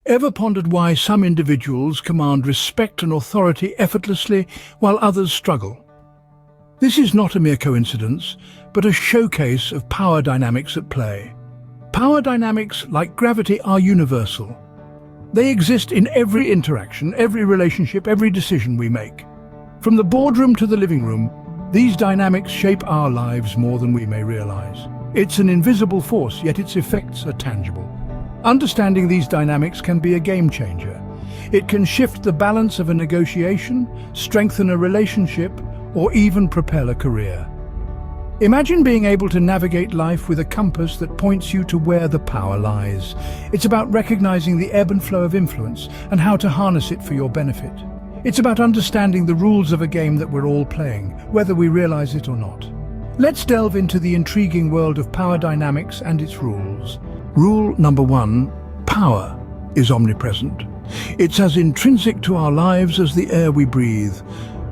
Ever pondered why some individuals command respect and authority effortlessly while others struggle? This is not a mere coincidence, but a showcase of power dynamics at play. Power dynamics, like gravity, are universal. They exist in every interaction, every relationship, every decision we make. From the boardroom to the living room, these dynamics shape our lives more than we may realize. It's an invisible force, yet its effects are tangible. Understanding these dynamics can be a game changer. It can shift the balance of a negotiation, strengthen a relationship, or even propel a career. Imagine being able to navigate life with a compass that points you to where the power lies. It's about recognizing the ebb and flow of influence and how to harness it for your benefit. It's about understanding the rules of a game that we're all playing, whether we realize it or not. Let's delve into the intriguing world of power dynamics and its rules. Rule number 1, power is omnipresent. It's as intrinsic to our lives as the air we breathe.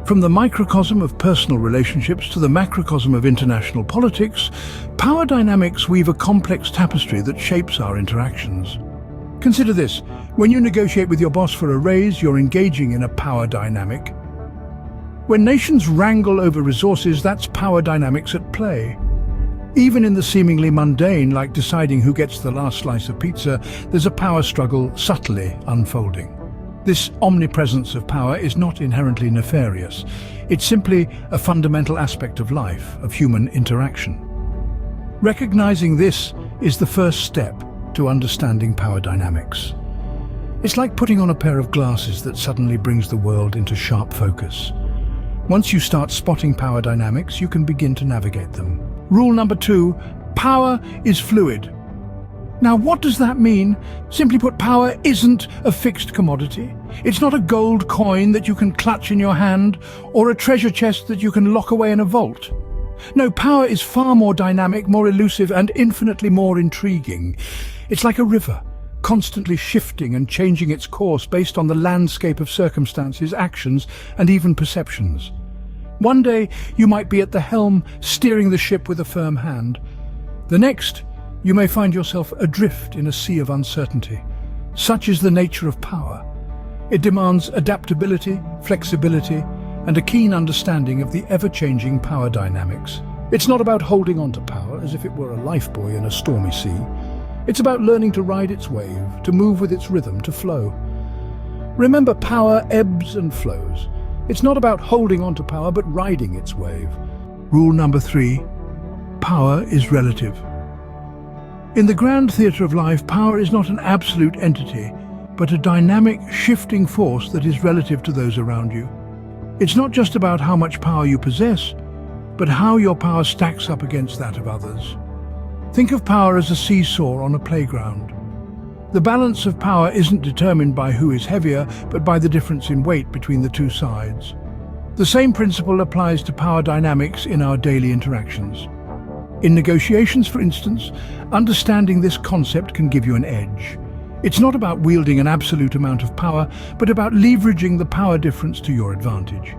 From the microcosm of personal relationships to the macrocosm of international politics, power dynamics weave a complex tapestry that shapes our interactions. Consider this: when you negotiate with your boss for a raise, you're engaging in a power dynamic. When nations wrangle over resources, that's power dynamics at play. Even in the seemingly mundane, like deciding who gets the last slice of pizza, there's a power struggle subtly unfolding. This omnipresence of power is not inherently nefarious. It's simply a fundamental aspect of life, of human interaction. Recognizing this is the first step to understanding power dynamics. It's like putting on a pair of glasses that suddenly brings the world into sharp focus. Once you start spotting power dynamics, you can begin to navigate them. Rule number 2, power is fluid. Now, what does that mean? Simply put, power isn't a fixed commodity. It's not a gold coin that you can clutch in your hand or a treasure chest that you can lock away in a vault. No, power is far more dynamic, more elusive, and infinitely more intriguing. It's like a river, constantly shifting and changing its course based on the landscape of circumstances, actions, and even perceptions. One day, you might be at the helm, steering the ship with a firm hand. The next, you may find yourself adrift in a sea of uncertainty. Such is the nature of power. It demands adaptability, flexibility, and a keen understanding of the ever-changing power dynamics. It's not about holding on to power as if it were a lifebuoy in a stormy sea. It's about learning to ride its wave, to move with its rhythm, to flow. Remember, power ebbs and flows. It's not about holding on to power, but riding its wave. Rule number 3, power is relative. In the grand theatre of life, power is not an absolute entity, but a dynamic, shifting force that is relative to those around you. It's not just about how much power you possess, but how your power stacks up against that of others. Think of power as a seesaw on a playground. The balance of power isn't determined by who is heavier, but by the difference in weight between the two sides. The same principle applies to power dynamics in our daily interactions. In negotiations, for instance, understanding this concept can give you an edge. It's not about wielding an absolute amount of power, but about leveraging the power difference to your advantage.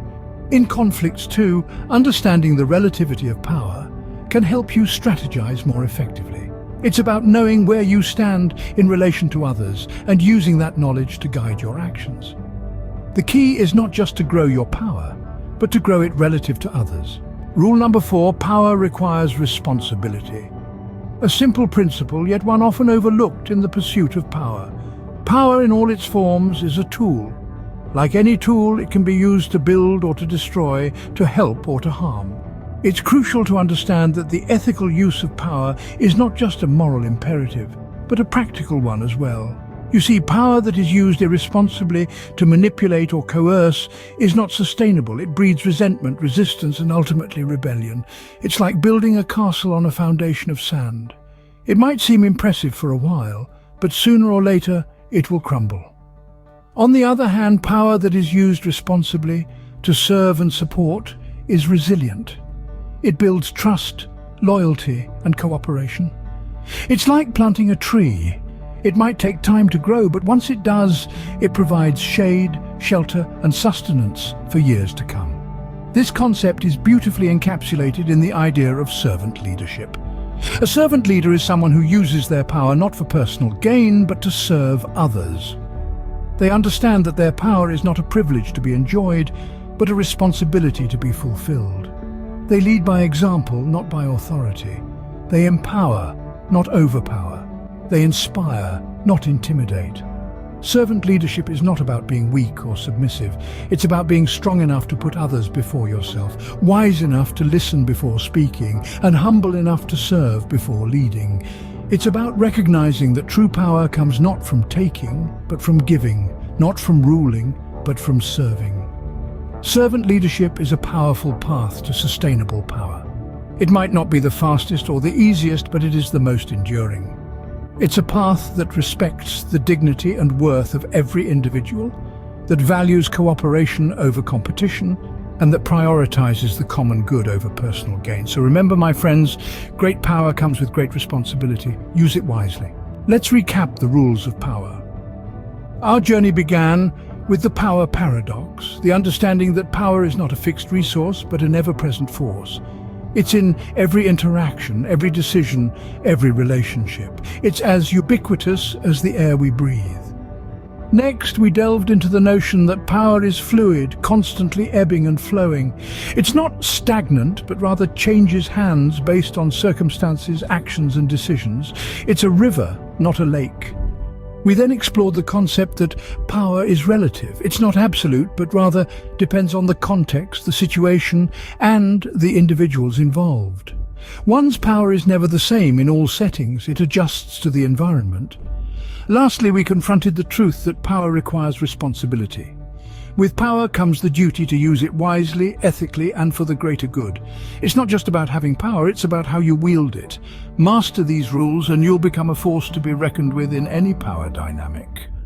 In conflicts too, understanding the relativity of power can help you strategize more effectively. It's about knowing where you stand in relation to others and using that knowledge to guide your actions. The key is not just to grow your power, but to grow it relative to others. Rule number 4, power requires responsibility. A simple principle, yet one often overlooked in the pursuit of power. Power in all its forms is a tool. Like any tool, it can be used to build or to destroy, to help or to harm. It's crucial to understand that the ethical use of power is not just a moral imperative, but a practical one as well. You see, power that is used irresponsibly to manipulate or coerce is not sustainable. It breeds resentment, resistance, and ultimately rebellion. It's like building a castle on a foundation of sand. It might seem impressive for a while, but sooner or later it will crumble. On the other hand, power that is used responsibly to serve and support is resilient. It builds trust, loyalty, and cooperation. It's like planting a tree. It might take time to grow, but once it does, it provides shade, shelter, and sustenance for years to come. This concept is beautifully encapsulated in the idea of servant leadership. A servant leader is someone who uses their power not for personal gain, but to serve others. They understand that their power is not a privilege to be enjoyed, but a responsibility to be fulfilled. They lead by example, not by authority. They empower, not overpower. They inspire, not intimidate. Servant leadership is not about being weak or submissive. It's about being strong enough to put others before yourself, wise enough to listen before speaking, and humble enough to serve before leading. It's about recognizing that true power comes not from taking, but from giving, not from ruling, but from serving. Servant leadership is a powerful path to sustainable power. It might not be the fastest or the easiest, but it is the most enduring. It's a path that respects the dignity and worth of every individual, that values cooperation over competition, and that prioritizes the common good over personal gain. So remember, my friends, great power comes with great responsibility. Use it wisely. Let's recap the rules of power. Our journey began with the power paradox, the understanding that power is not a fixed resource, but an ever-present force. It's in every interaction, every decision, every relationship. It's as ubiquitous as the air we breathe. Next, we delved into the notion that power is fluid, constantly ebbing and flowing. It's not stagnant, but rather changes hands based on circumstances, actions, and decisions. It's a river, not a lake. We then explored the concept that power is relative. It's not absolute, but rather depends on the context, the situation, and the individuals involved. One's power is never the same in all settings. It adjusts to the environment. Lastly, we confronted the truth that power requires responsibility. With power comes the duty to use it wisely, ethically, and for the greater good. It's not just about having power, it's about how you wield it. Master these rules and you'll become a force to be reckoned with in any power dynamic.